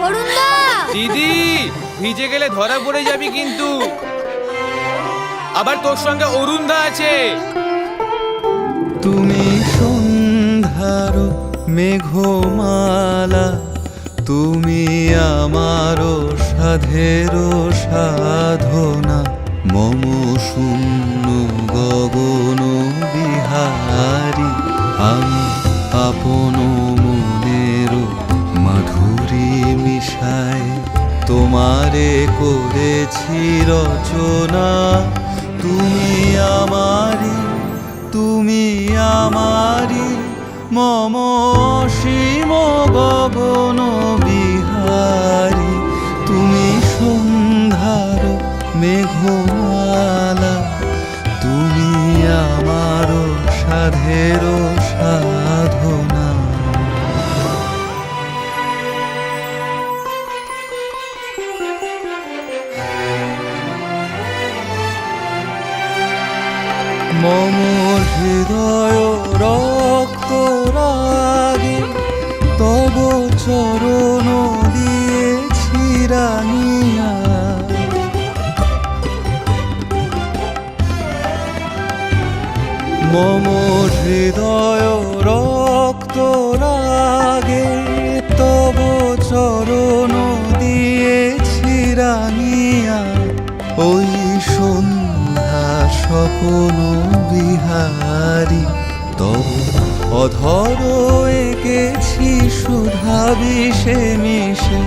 অরুণদা! দিদি, ভিজে গেলে ধরা পড়ে যাবি কিন্তু। আবার তোর সঙ্গে অরুণদা আছে। তুমি সন্ধ্যার মেঘমালা, তুমি আমার সাধের সাধনা, মম শূন্য গগন বিহারী, আমি আপন মনের মাধুরী মিশায় তোমারে করেছি রচনা। তুমি আমারি, তুমি আমারি, মম অসীম গগন বিহারী, তুমি সন্ধ্যার মেঘমালা, তুমি আমার সাধের সাধনা। মম হৃদয় রক্ত রাগে তব চরণ দিয়েছি রাঙিয়া, মম হৃদয় রক্ত রাগে তব চরণ দিয়েছি রাঙিয়া, ওই সন্ধ্যা স্বপন বিহারী, তব অধর এঁকেছি সুধা বিষে মিশে,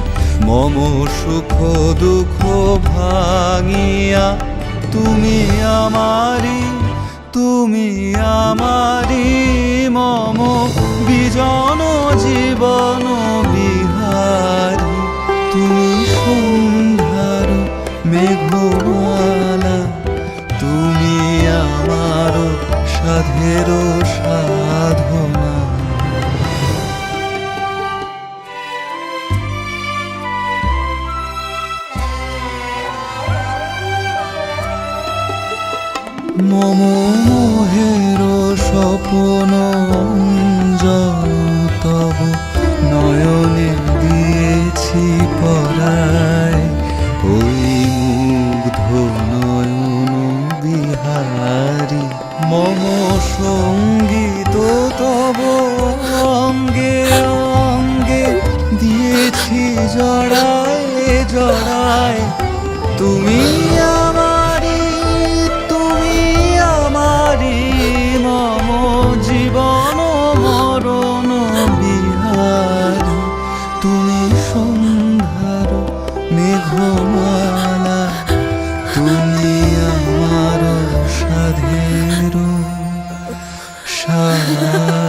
মম সুখ দুঃখ ভাঙিয়া, তুমি আমারি, তুমি আমারি, মম বিজন জীবন বিহারী, তুমি সন্ধ্যার মেঘমালা, তুমি আমার সাধের সাধনা। মম মোহের স্বপ্ন অঞ্জন তব নয়নে দিয়েছি পরায়, ওই মুগ্ধ নয়ন বিহারী, মম সঙ্গীত তব অঙ্গে অঙ্গে দিয়েছি জড়ায় জড়ায়, তুমি আমারি, তুমি আমারি, মম জীবন মরণ বিহারী, তুমি সন্ধ্যার মেঘমালা, তুমি আমার সাধের সাধনা।